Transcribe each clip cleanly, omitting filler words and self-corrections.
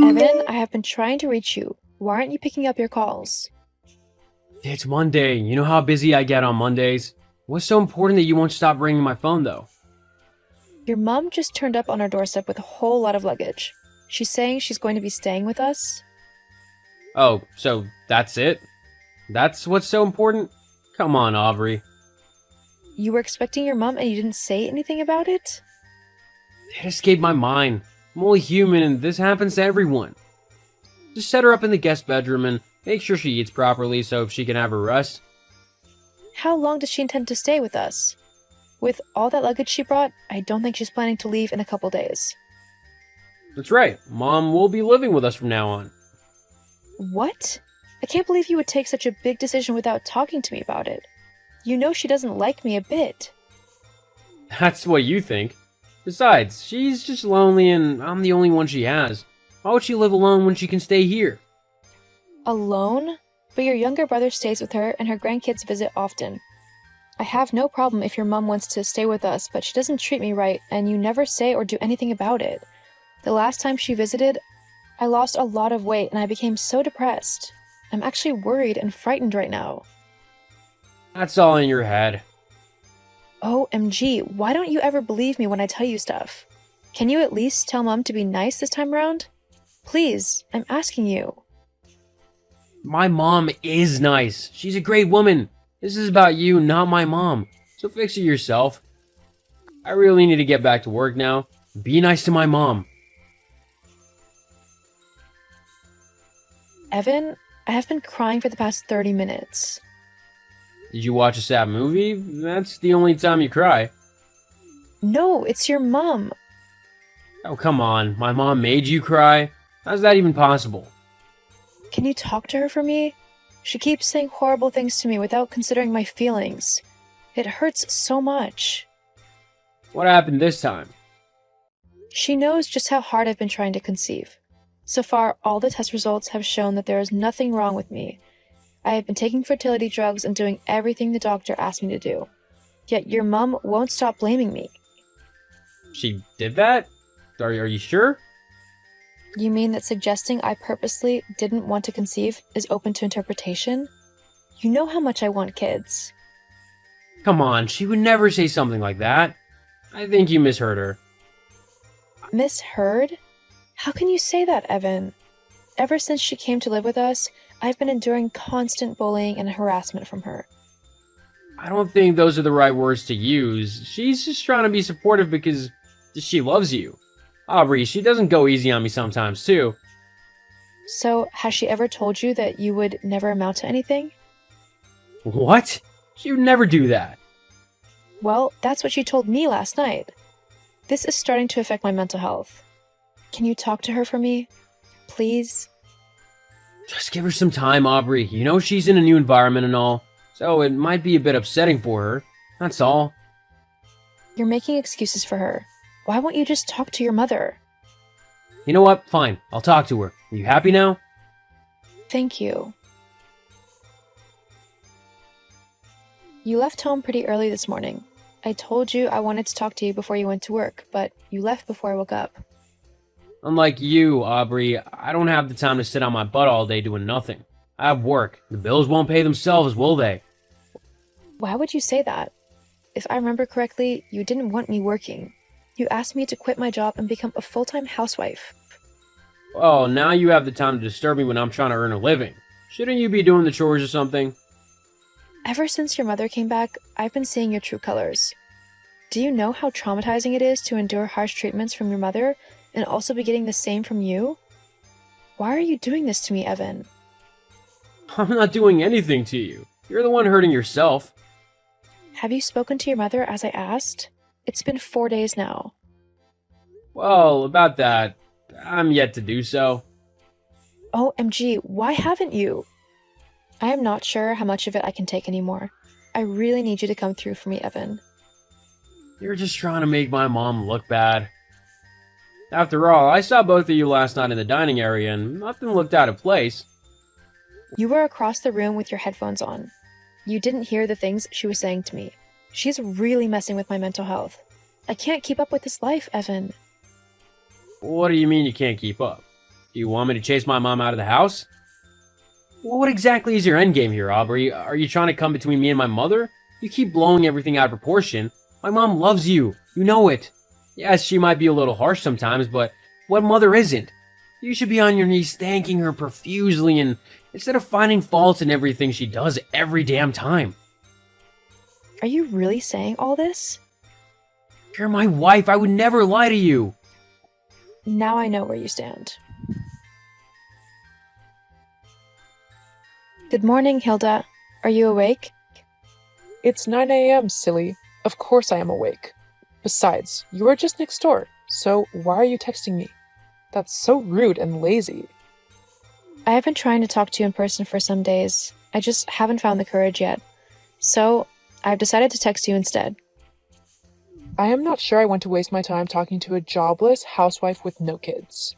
Evan, I have been trying to reach you. Why aren't you picking up your calls? It's Monday. You know how busy I get on Mondays? What's so important that you won't stop ringing my phone, though? Your mom just turned up on our doorstep with a whole lot of luggage. She's saying she's going to be staying with us. Oh, so that's it? That's what's so important? Come on, Aubrey. You were expecting your mom and you didn't say anything about it? It escaped my mind. I'm only human and this happens to everyone. Just set her up in the guest bedroom and make sure she eats properly so she can have her rest. How long does she intend to stay with us? With all that luggage she brought, I don't think she's planning to leave in a couple days. That's right. Mom will be living with us from now on. What? I can't believe you would take such a big decision without talking to me about it. You know she doesn't like me a bit. That's what you think. Besides, she's just lonely and I'm the only one she has. Why would she live alone when she can stay here? Alone? But your younger brother stays with her and her grandkids visit often. I have no problem if your mom wants to stay with us, but she doesn't treat me right and you never say or do anything about it. The last time she visited, I lost a lot of weight and I became so depressed. I'm actually worried and frightened right now. That's all in your head. OMG, why don't you ever believe me when I tell you stuff? Can you at least tell Mom to be nice this time around? Please, I'm asking you. My mom is nice. She's a great woman. This is about you, not my mom. So fix it yourself. I really need to get back to work now. Be nice to my mom. Evan, I have been crying for the past 30 minutes. Did you watch a sad movie? That's the only time you cry. No, it's your mom. Oh, come on. My mom made you cry? How's that even possible? Can you talk to her for me? She keeps saying horrible things to me without considering my feelings. It hurts so much. What happened this time? She knows just how hard I've been trying to conceive. So far, all the test results have shown that there is nothing wrong with me. I have been taking fertility drugs and doing everything the doctor asked me to do. Yet your mom won't stop blaming me. She did that? Are you sure? You mean that suggesting I purposely didn't want to conceive is open to interpretation? You know how much I want kids. Come on, she would never say something like that. I think you misheard her. Misheard? How can you say that, Evan? Ever since she came to live with us, I've been enduring constant bullying and harassment from her. I don't think those are the right words to use. She's just trying to be supportive because she loves you. Aubrey, she doesn't go easy on me sometimes, too. So, has she ever told you that you would never amount to anything? What? She would never do that. Well, that's what she told me last night. This is starting to affect my mental health. Can you talk to her for me? Please? Just give her some time, Aubrey. You know she's in a new environment and all, so it might be a bit upsetting for her. That's all. You're making excuses for her. Why won't you just talk to your mother? You know what? Fine. I'll talk to her. Are you happy now? Thank you. You left home pretty early this morning. I told you I wanted to talk to you before you went to work, but you left before I woke up. Unlike you, Aubrey, I don't have the time to sit on my butt all day doing nothing. I have work. The bills won't pay themselves, will they? Why would you say that? If I remember correctly, you didn't want me working. You asked me to quit my job and become a full-time housewife. Well, now you have the time to disturb me when I'm trying to earn a living. Shouldn't you be doing the chores or something? Ever since your mother came back, I've been seeing your true colors. Do you know how traumatizing it is to endure harsh treatments from your mother and also be getting the same from you? Why are you doing this to me, Evan? I'm not doing anything to you. You're the one hurting yourself. Have you spoken to your mother as I asked? It's been 4 days now. Well, about that, I'm yet to do so. OMG, why haven't you? I am not sure how much of it I can take anymore. I really need you to come through for me, Evan. You're just trying to make my mom look bad. After all, I saw both of you last night in the dining area and nothing looked out of place. You were across the room with your headphones on. You didn't hear the things she was saying to me. She's really messing with my mental health. I can't keep up with this life, Evan. What do you mean you can't keep up? Do you want me to chase my mom out of the house? Well, what exactly is your endgame here, Aubrey? Are you trying to come between me and my mother? You keep blowing everything out of proportion. My mom loves you. You know it. Yes, she might be a little harsh sometimes, but what mother isn't? You should be on your knees thanking her profusely and instead of finding faults in everything she does every damn time. Are you really saying all this? You're my wife. I would never lie to you. Now I know where you stand. Good morning, Hilda. Are you awake? It's 9 a.m., silly. Of course I am awake. Besides, you are just next door, so why are you texting me? That's so rude and lazy. I have been trying to talk to you in person for some days. I just haven't found the courage yet. So, I've decided to text you instead. I am not sure I want to waste my time talking to a jobless housewife with no kids.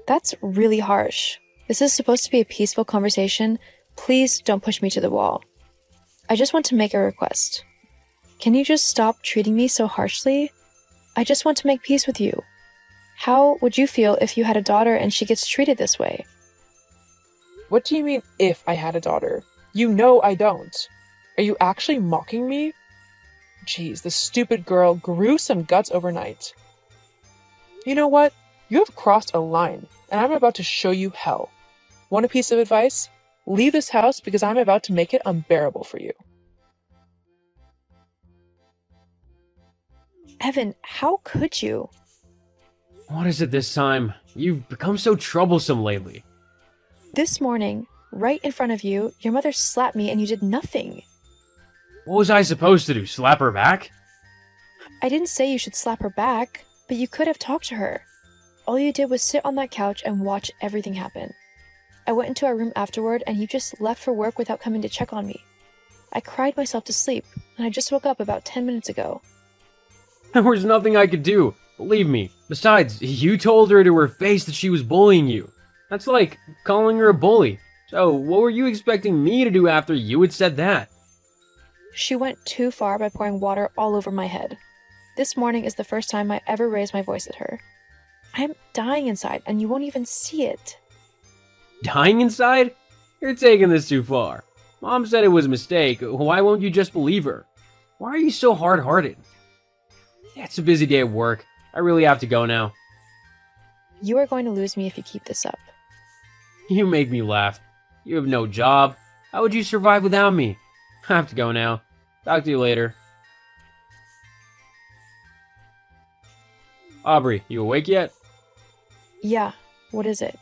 That's really harsh. This is supposed to be a peaceful conversation. Please don't push me to the wall. I just want to make a request. Can you just stop treating me so harshly? I just want to make peace with you. How would you feel if you had a daughter and she gets treated this way? What do you mean, if I had a daughter? You know I don't. Are you actually mocking me? Jeez, this stupid girl grew some guts overnight. You know what? You have crossed a line, and I'm about to show you hell. Want a piece of advice? Leave this house because I'm about to make it unbearable for you. Evan, how could you? What is it this time? You've become so troublesome lately. This morning, right in front of you, your mother slapped me and you did nothing. What was I supposed to do? Slap her back? I didn't say you should slap her back, but you could have talked to her. All you did was sit on that couch and watch everything happen. I went into our room afterward and you just left for work without coming to check on me. I cried myself to sleep, and I just woke up about 10 minutes ago. There was nothing I could do. Believe me. Besides, you told her to her face that she was bullying you. That's like calling her a bully. So, what were you expecting me to do after you had said that? She went too far by pouring water all over my head. This morning is the first time I ever raised my voice at her. I'm dying inside, and you won't even see it. Dying inside? You're taking this too far. Mom said it was a mistake. Why won't you just believe her? Why are you so hard-hearted? It's a busy day at work. I really have to go now. You are going to lose me if you keep this up. You make me laugh. You have no job. How would you survive without me? I have to go now. Talk to you later. Aubrey, you awake yet? Yeah, what is it?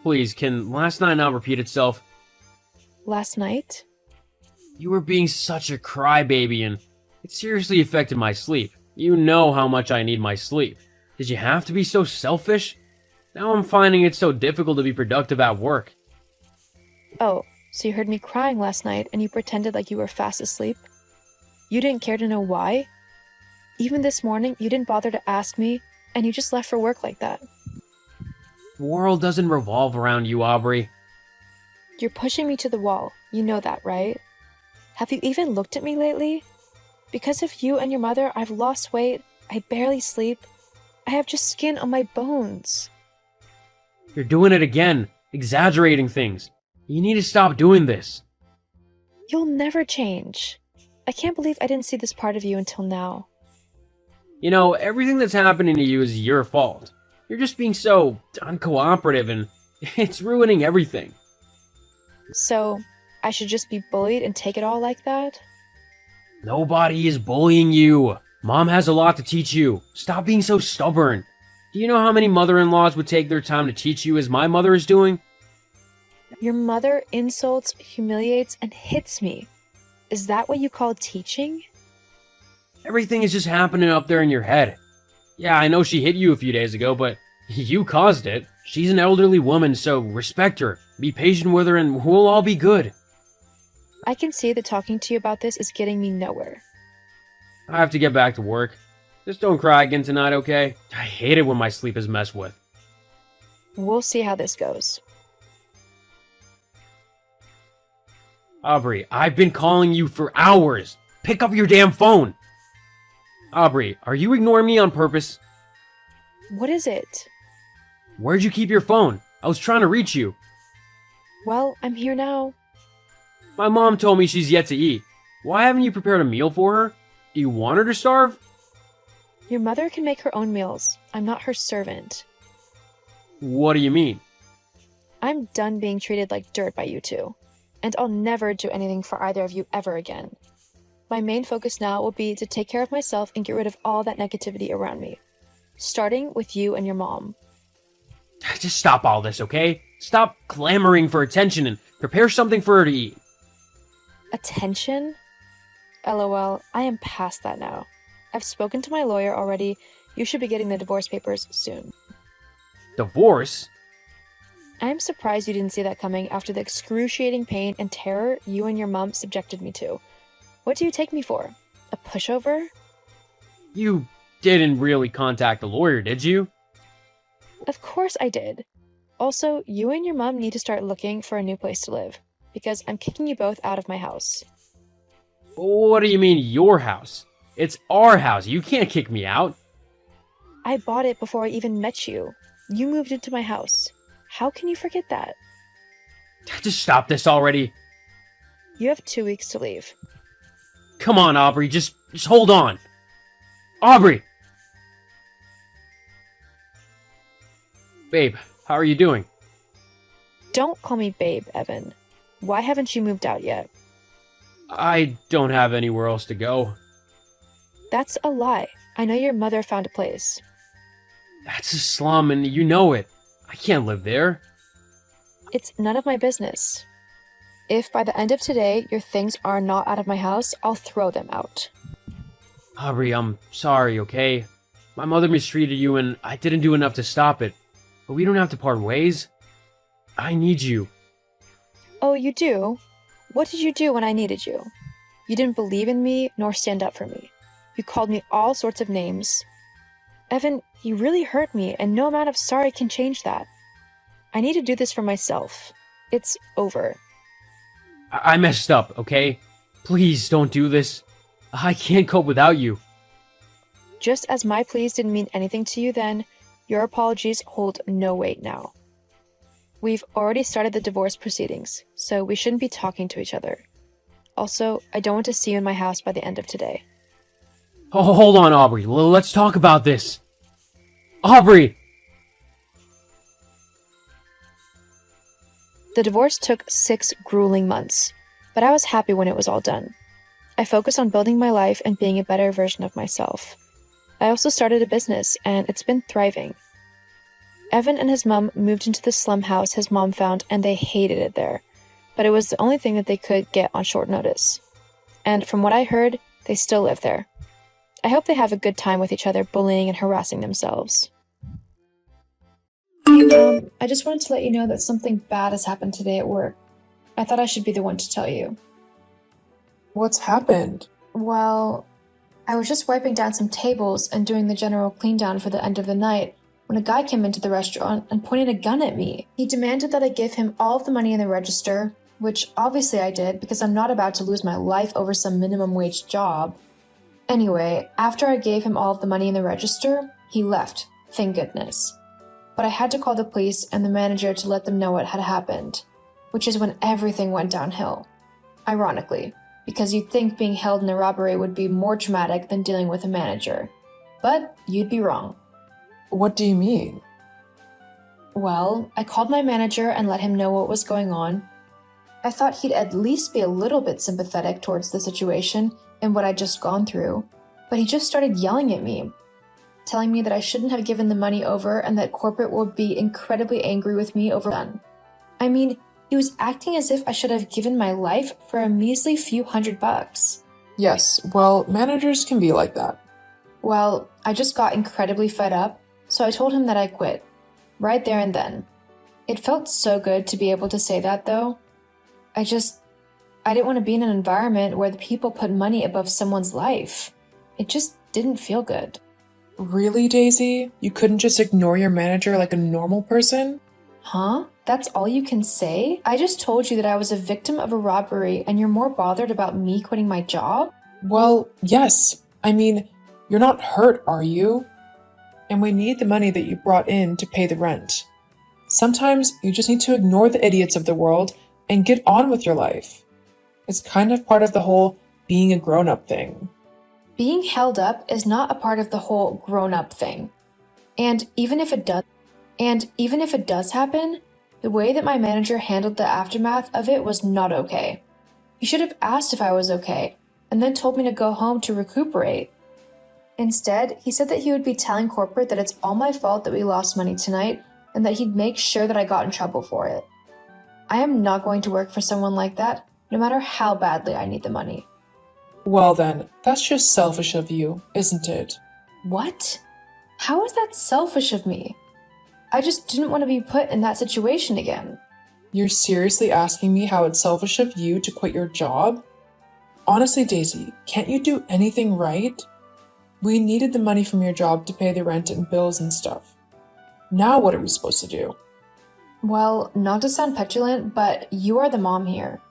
Please, can last night not repeat itself? Last night? You were being such a crybaby and it seriously affected my sleep. You know how much I need my sleep. Did you have to be so selfish? Now I'm finding it so difficult to be productive at work. Oh, so you heard me crying last night and you pretended like you were fast asleep? You didn't care to know why? Even this morning, you didn't bother to ask me, and you just left for work like that. The world doesn't revolve around you, Aubrey. You're pushing me to the wall. You know that, right? Have you even looked at me lately? Because of you and your mother, I've lost weight, I barely sleep, I have just skin on my bones. You're doing it again, exaggerating things. You need to stop doing this. You'll never change. I can't believe I didn't see this part of you until now. You know, everything that's happening to you is your fault. You're just being so uncooperative and it's ruining everything. So, I should just be bullied and take it all like that? Nobody is bullying you. Mom has a lot to teach you. Stop being so stubborn. Do you know how many mother-in-laws would take their time to teach you as my mother is doing? Your mother insults, humiliates, and hits me. Is that what you call teaching? Everything is just happening up there in your head. Yeah, I know she hit you a few days ago, but you caused it. She's an elderly woman, so respect her. Be patient with her and we'll all be good. I can see that talking to you about this is getting me nowhere. I have to get back to work. Just don't cry again tonight, okay? I hate it when my sleep is messed with. We'll see how this goes. Aubrey, I've been calling you for hours. Pick up your damn phone. Aubrey, are you ignoring me on purpose? What is it? Where'd you keep your phone? I was trying to reach you. Well, I'm here now. My mom told me she's yet to eat. Why haven't you prepared a meal for her? Do you want her to starve? Your mother can make her own meals. I'm not her servant. What do you mean? I'm done being treated like dirt by you two, and I'll never do anything for either of you ever again. My main focus now will be to take care of myself and get rid of all that negativity around me, starting with you and your mom. Just stop all this, okay? Stop clamoring for attention and prepare something for her to eat. Attention? LOL, I am past that now. I've spoken to my lawyer already. You should be getting the divorce papers soon. Divorce? I am surprised you didn't see that coming after the excruciating pain and terror you and your mom subjected me to. What do you take me for? A pushover? You didn't really contact a lawyer, did you? Of course I did. Also, you and your mom need to start looking for a new place to live, because I'm kicking you both out of my house. What do you mean, your house? It's our house. You can't kick me out. I bought it before I even met you. You moved into my house. How can you forget that? Just stop this already. You have 2 weeks to leave. Come on, Aubrey. Just hold on. Aubrey! Babe, how are you doing? Don't call me babe, Evan. Why haven't you moved out yet? I don't have anywhere else to go. That's a lie. I know your mother found a place. That's a slum and you know it. I can't live there. It's none of my business. If by the end of today your things are not out of my house, I'll throw them out. Aubrey, I'm sorry, okay? My mother mistreated you and I didn't do enough to stop it. But we don't have to part ways. I need you. Oh, you do? What did you do when I needed you? You didn't believe in me nor stand up for me. You called me all sorts of names. Evan, you really hurt me, and no amount of sorry can change that. I need to do this for myself. It's over. I messed up, okay? Please don't do this. I can't cope without you. Just as my pleas didn't mean anything to you then, your apologies hold no weight now. We've already started the divorce proceedings, so we shouldn't be talking to each other. Also, I don't want to see you in my house by the end of today. Oh, hold on, Aubrey. Let's talk about this. Aubrey! The divorce took 6 grueling months, but I was happy when it was all done. I focused on building my life and being a better version of myself. I also started a business, and it's been thriving. Evan and his mom moved into the slum house his mom found, and they hated it there, but it was the only thing that they could get on short notice. And from what I heard, they still live there. I hope they have a good time with each other, bullying and harassing themselves. Hey, Mom, I just wanted to let you know that something bad has happened today at work. I thought I should be the one to tell you. What's happened? Well, I was just wiping down some tables and doing the general clean down for the end of the night when a guy came into the restaurant and pointed a gun at me. He demanded that I give him all of the money in the register, which obviously I did because I'm not about to lose my life over some minimum wage job. Anyway, after I gave him all of the money in the register, he left, thank goodness. But I had to call the police and the manager to let them know what had happened, which is when everything went downhill. Ironically, because you'd think being held in a robbery would be more traumatic than dealing with a manager. But you'd be wrong. What do you mean? Well, I called my manager and let him know what was going on. I thought he'd at least be a little bit sympathetic towards the situation and what I'd just gone through, but he just started yelling at me, telling me that I shouldn't have given the money over and that corporate would be incredibly angry with me over done. I mean, he was acting as if I should have given my life for a measly few $100. Yes, well, managers can be like that. Well, I just got incredibly fed up, so I told him that I quit, right there and then. It felt so good to be able to say that, though. I didn't want to be in an environment where the people put money above someone's life. It just didn't feel good. Really, Daisy? You couldn't just ignore your manager like a normal person? Huh? That's all you can say? I just told you that I was a victim of a robbery and you're more bothered about me quitting my job? Well, yes. I mean, you're not hurt, are you? And we need the money that you brought in to pay the rent. Sometimes you just need to ignore the idiots of the world and get on with your life. It's kind of part of the whole being a grown-up thing. Being held up is not a part of the whole grown-up thing. And even if it does happen, the way that my manager handled the aftermath of it was not okay. He should have asked if I was okay, and then told me to go home to recuperate. Instead, he said that he would be telling corporate that it's all my fault that we lost money tonight, and that he'd make sure that I got in trouble for it. I am not going to work for someone like that, no matter how badly I need the money. Well then, that's just selfish of you, isn't it? What? How is that selfish of me? I just didn't want to be put in that situation again. You're seriously asking me how it's selfish of you to quit your job? Honestly, Daisy, can't you do anything right? We needed the money from your job to pay the rent and bills and stuff. Now what are we supposed to do? Well, not to sound petulant, but you are the mom here.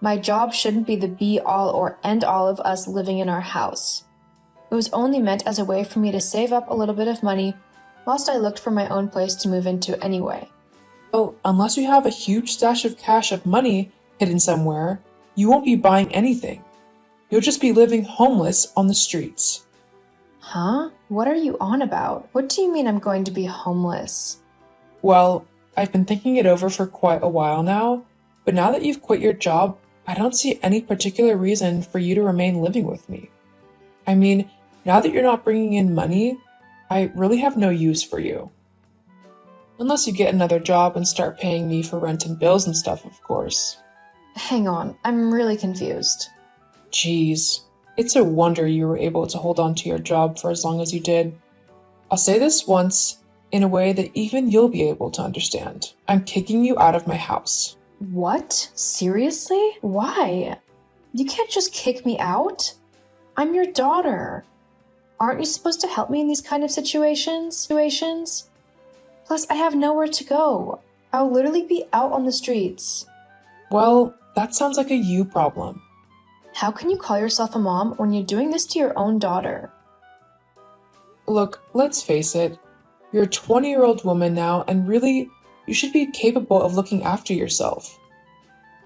My job shouldn't be the be-all or end-all of us living in our house. It was only meant as a way for me to save up a little bit of money whilst I looked for my own place to move into anyway. Well, unless you have a huge stash of cash of money hidden somewhere, you won't be buying anything. You'll just be living homeless on the streets. Huh? What are you on about? What do you mean I'm going to be homeless? Well, I've been thinking it over for quite a while now, but now that you've quit your job, I don't see any particular reason for you to remain living with me. I mean, now that you're not bringing in money, I really have no use for you. Unless you get another job and start paying me for rent and bills and stuff, of course. Hang on, I'm really confused. Jeez, it's a wonder you were able to hold on to your job for as long as you did. I'll say this once, in a way that even you'll be able to understand. I'm kicking you out of my house. What? Seriously? Why? You can't just kick me out? I'm your daughter. Aren't you supposed to help me in these kind of situations? Plus, I have nowhere to go. I'll literally be out on the streets. Well, that sounds like a you problem. How can you call yourself a mom when you're doing this to your own daughter? Look, let's face it. You're a 20-year-old woman now, and really, you should be capable of looking after yourself.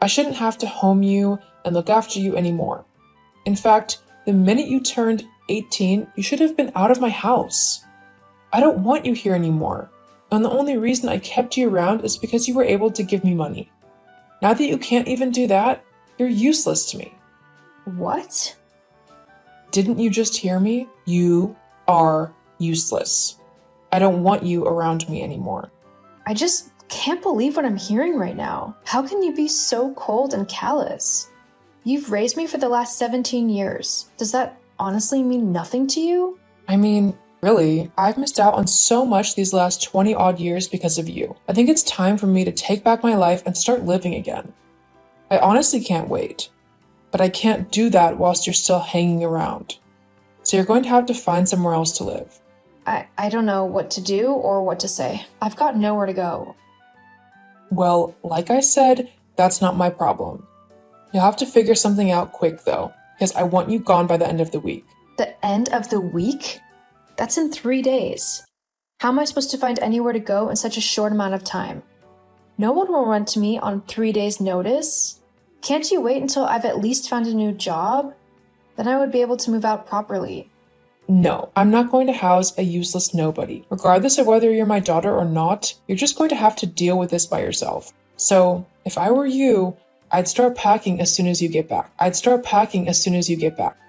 I shouldn't have to home you and look after you anymore. In fact, the minute you turned 18, you should have been out of my house. I don't want you here anymore, and the only reason I kept you around is because you were able to give me money. Now that you can't even do that, you're useless to me. What? Didn't you just hear me? You are useless. I don't want you around me anymore. I just can't believe what I'm hearing right now. How can you be so cold and callous? You've raised me for the last 17 years. Does that honestly mean nothing to you? I mean, really, I've missed out on so much these last 20 odd years because of you. I think it's time for me to take back my life and start living again. I honestly can't wait. But I can't do that whilst you're still hanging around. So you're going to have to find somewhere else to live. I don't know what to do or what to say. I've got nowhere to go. Well, like I said, that's not my problem. You'll have to figure something out quick though, because I want you gone by the end of the week. The end of the week? That's in 3 days. How am I supposed to find anywhere to go in such a short amount of time? No one will run to me on 3 days' notice. Can't you wait until I've at least found a new job? Then I would be able to move out properly. No, I'm not going to house a useless nobody. Regardless of whether you're my daughter or not, you're just going to have to deal with this by yourself. So, if I were you, I'd start packing as soon as you get back.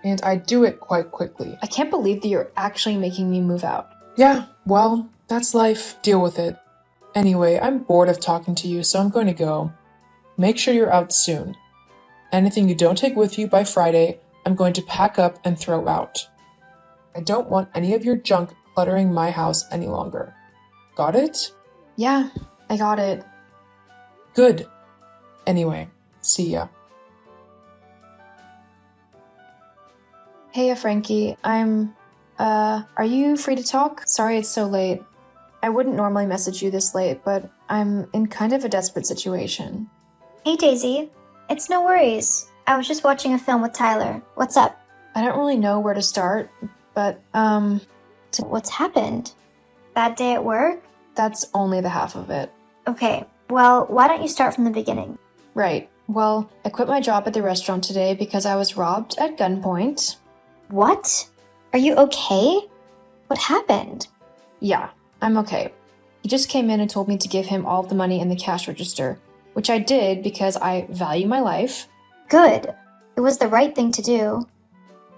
And I'd do it quite quickly. I can't believe that you're actually making me move out. Yeah, well, that's life. Deal with it. Anyway, I'm bored of talking to you, so I'm going to go. Make sure you're out soon. Anything you don't take with you by Friday, I'm going to pack up and throw out. I don't want any of your junk cluttering my house any longer. Got it? Yeah, I got it. Good. Anyway, see ya. Hey, Frankie, are you free to talk? Sorry it's so late. I wouldn't normally message you this late, but I'm in kind of a desperate situation. Hey Daisy, it's no worries. I was just watching a film with Tyler. What's up? I don't really know where to start, but, What's happened? Bad day at work? that's only the half of it. Okay, well, why don't you start from the beginning? Right. Well, I quit my job at the restaurant today because I was robbed at gunpoint. What? Are you okay? What happened? Yeah, I'm okay. He just came in and told me to give him all of the money in the cash register, which I did because I value my life. Good. It was the right thing to do.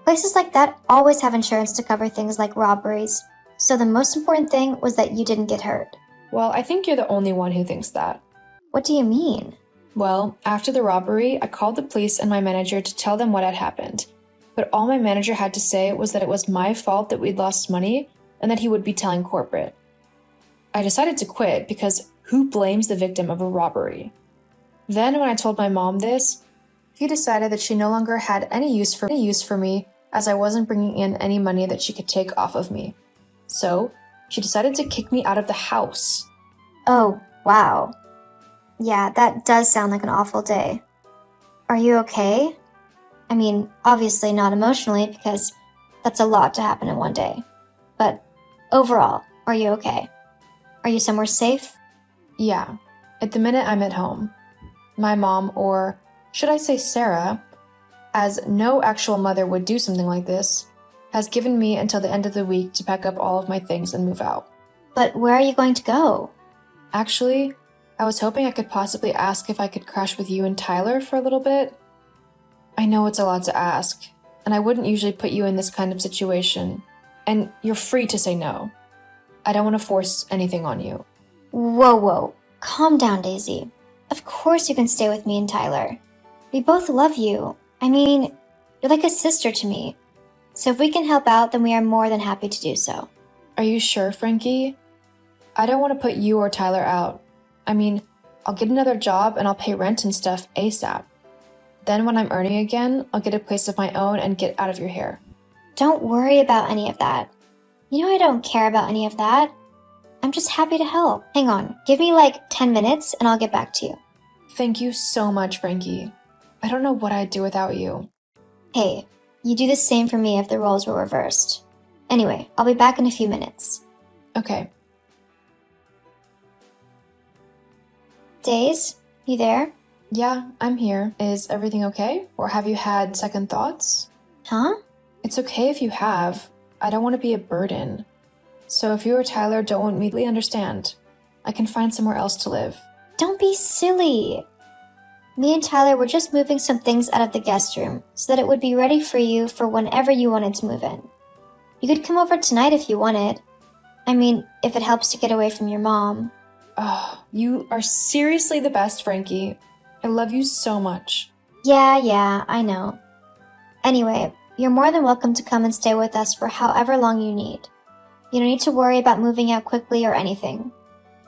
Places like that always have insurance to cover things like robberies, so the most important thing was that you didn't get hurt. Well, I think you're the only one who thinks that. What do you mean? Well, after the robbery, I called the police and my manager to tell them what had happened. But all my manager had to say was that it was my fault that we'd lost money and that he would be telling corporate. I decided to quit because who blames the victim of a robbery? Then when I told my mom this, she decided that she no longer had any use for me as I wasn't bringing in any money that she could take off of me. So, she decided to kick me out of the house. Oh, wow. Yeah, that does sound like an awful day. Are you okay? I mean, obviously not emotionally because that's a lot to happen in one day. But overall, are you okay? Are you somewhere safe? Yeah, at the minute I'm at home. My mom, or should I say Sarah, as no actual mother would do something like this, has given me until the end of the week to pack up all of my things and move out. But where are you going to go? Actually, I was hoping I could possibly ask if I could crash with you and Tyler for a little bit. I know it's a lot to ask, and I wouldn't usually put you in this kind of situation, and you're free to say no. I don't want to force anything on you. Whoa. Calm down, Daisy. Of course you can stay with me and Tyler. We both love you. I mean, you're like a sister to me. So if we can help out, then we are more than happy to do so. Are you sure, Frankie? I don't want to put you or Tyler out. I mean, I'll get another job and I'll pay rent and stuff ASAP. Then when I'm earning again, I'll get a place of my own and get out of your hair. Don't worry about any of that. You know I don't care about any of that. I'm just happy to help. Hang on, give me like 10 minutes and I'll get back to you. Thank you so much, Frankie. I don't know what I'd do without you. Hey, you do the same for me if the roles were reversed. Anyway, I'll be back in a few minutes. Okay. Days, you there? Yeah, I'm here. Is everything okay? Or have you had second thoughts? Huh? It's okay if you have. I don't want to be a burden. So if you or Tyler don't want me to understand, I can find somewhere else to live. Don't be silly. Me and Tyler were just moving some things out of the guest room so that it would be ready for you for whenever you wanted to move in. You could come over tonight if you wanted. I mean, if it helps to get away from your mom. Oh, you are seriously the best, Frankie. I love you so much. Yeah, I know. Anyway, you're more than welcome to come and stay with us for however long you need. You don't need to worry about moving out quickly or anything.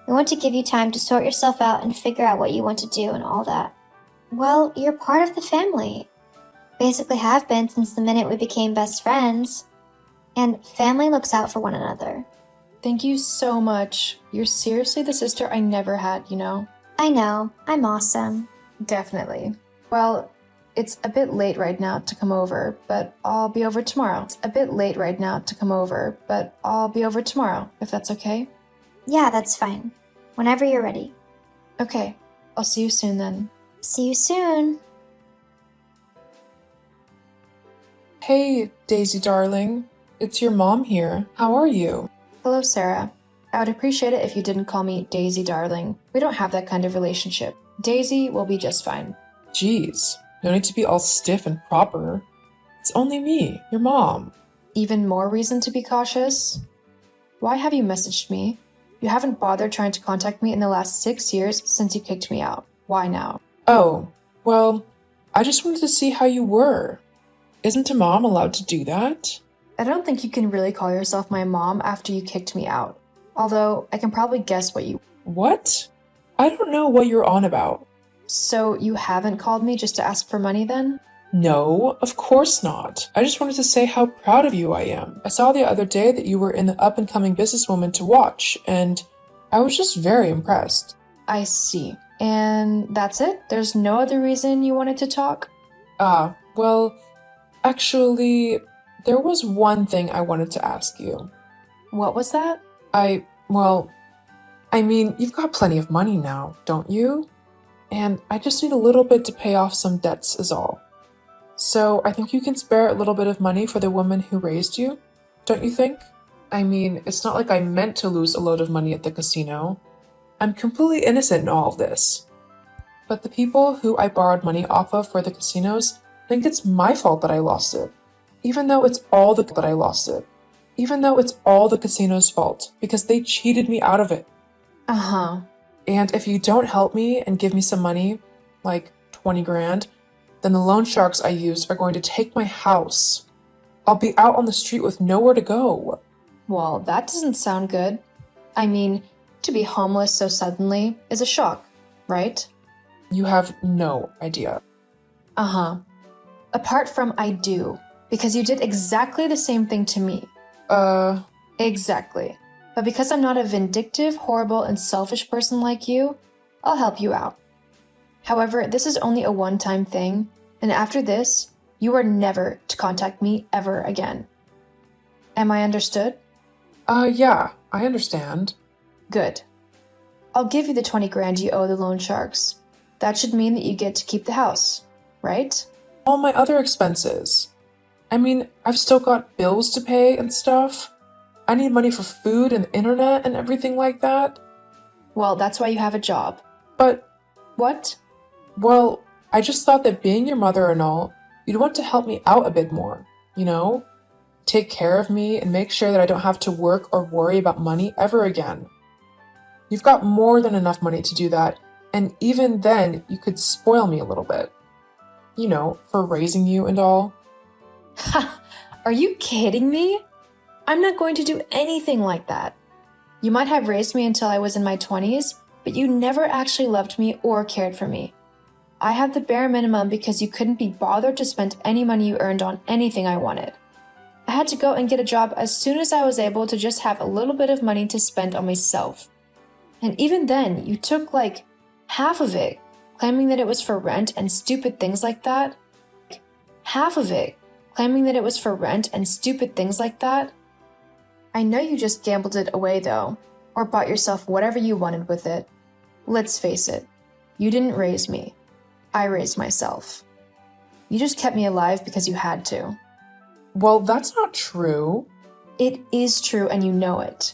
We want to give you time to sort yourself out and figure out what you want to do and all that. Well, you're part of the family. Basically have been since the minute we became best friends. And family looks out for one another. Thank you so much. You're seriously the sister I never had, you know? I know, I'm awesome. Definitely. Well, it's a bit late right now to come over, but I'll be over tomorrow. If that's okay? Yeah, that's fine. Whenever you're ready. Okay, I'll see you soon then. See you soon. Hey, Daisy darling. It's your mom here. How are you? Hello, Sarah. I would appreciate it if you didn't call me Daisy, darling. We don't have that kind of relationship. Daisy will be just fine. Jeez, no need to be all stiff and proper. It's only me, your mom. Even more reason to be cautious? Why have you messaged me? You haven't bothered trying to contact me in the last 6 years since you kicked me out. Why now? Oh, well, I just wanted to see how you were. Isn't a mom allowed to do that? I don't think you can really call yourself my mom after you kicked me out. Although, I can probably guess what you... What? I don't know what you're on about. So, you haven't called me just to ask for money then? No, of course not. I just wanted to say how proud of you I am. I saw the other day that you were in the up-and-coming businesswoman to watch, and I was just very impressed. I see. And that's it? There's no other reason you wanted to talk? Well, actually, there was one thing I wanted to ask you. What was that? I I mean, you've got plenty of money now, don't you? And I just need a little bit to pay off some debts is all. So I think you can spare a little bit of money for the woman who raised you, don't you think? I mean, it's not like I meant to lose a load of money at the casino. I'm completely innocent in all of this. But the people who I borrowed money off of for the casinos think it's my fault that I lost it. Even though it's all the casino's fault, because they cheated me out of it. Uh-huh. And if you don't help me and give me some money, like 20 grand, then the loan sharks I used are going to take my house. I'll be out on the street with nowhere to go. Well, that doesn't sound good. I mean, to be homeless so suddenly is a shock, right? You have no idea. Uh-huh. Apart from I do, because you did exactly the same thing to me. Exactly. But because I'm not a vindictive, horrible, and selfish person like you, I'll help you out. However, this is only a one-time thing, and after this, you are never to contact me ever again. Am I understood? Yeah, I understand. Good. I'll give you the 20 grand you owe the loan sharks. That should mean that you get to keep the house, right? All my other expenses. I mean, I've still got bills to pay and stuff. I need money for food and the internet and everything like that. Well, that's why you have a job. But, What? well, I just thought that being your mother and all, you'd want to help me out a bit more, you know? Take care of me and make sure that I don't have to work or worry about money ever again. You've got more than enough money to do that, and even then, you could spoil me a little bit. You know, for raising you and all. Ha! Are you kidding me? I'm not going to do anything like that. You might have raised me until I was in my 20s, but you never actually loved me or cared for me. I have the bare minimum because you couldn't be bothered to spend any money you earned on anything I wanted. I had to go and get a job as soon as I was able to just have a little bit of money to spend on myself. And even then, you took like half of it, claiming that it was for rent and stupid things like that. Half of it, claiming that it was for rent and stupid things like that. I know you just gambled it away though, or bought yourself whatever you wanted with it. Let's face it, you didn't raise me. I raised myself. You just kept me alive because you had to. Well, that's not true. It is true and you know it.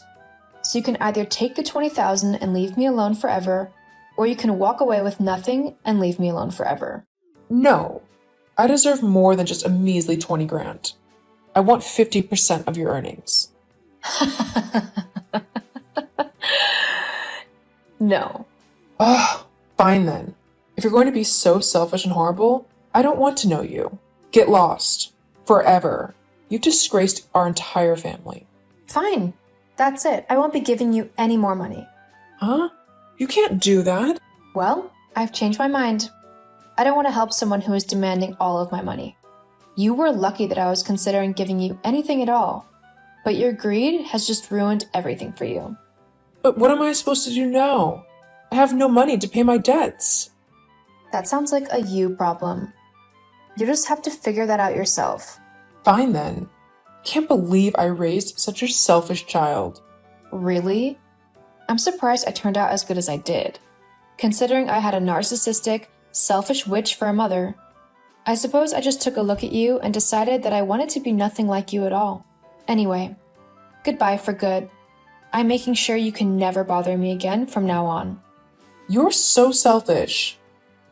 So you can either take the 20,000 and leave me alone forever, or you can walk away with nothing and leave me alone forever. No. I deserve more than just a measly 20 grand. I want 50% of your earnings. No. Ugh, fine then. If you're going to be so selfish and horrible, I don't want to know you. Get lost. Forever. You've disgraced our entire family. Fine. That's it. I won't be giving you any more money. Huh? You can't do that. Well, I've changed my mind. I don't want to help someone who is demanding all of my money. You were lucky that I was considering giving you anything at all, but your greed has just ruined everything for you. But what am I supposed to do now? I have no money to pay my debts. That sounds like a you problem. You just have to figure that out yourself. Fine then. Can't believe I raised such a selfish child. Really? I'm surprised I turned out as good as I did, considering I had a narcissistic, selfish witch for a mother. I suppose I just took a look at you and decided that I wanted to be nothing like you at all. Anyway, goodbye for good. I'm making sure you can never bother me again from now on. You're so selfish.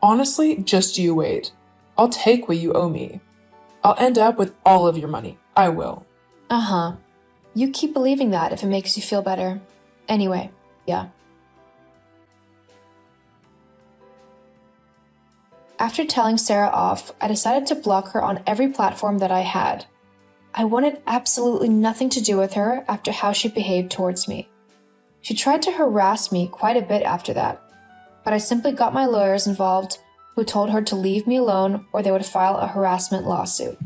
Honestly, just you wait. I'll take what you owe me. I'll end up with all of your money. I will. Uh-huh. You keep believing that if it makes you feel better. Anyway, yeah. After telling Sarah off, I decided to block her on every platform that I had. I wanted absolutely nothing to do with her after how she behaved towards me. She tried to harass me quite a bit after that, but I simply got my lawyers involved, who told her to leave me alone or they would file a harassment lawsuit.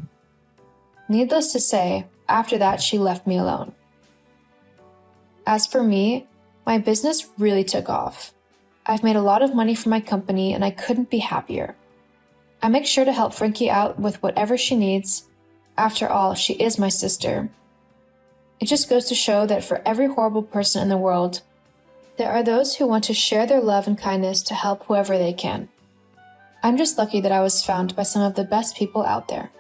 Needless to say, after that she left me alone. As for me, my business really took off. I've made a lot of money from my company and I couldn't be happier. I make sure to help Frankie out with whatever she needs. After all, she is my sister. It just goes to show that for every horrible person in the world, There are those who want to share their love and kindness to help whoever they can. I'm just lucky that I was found by some of the best people out there.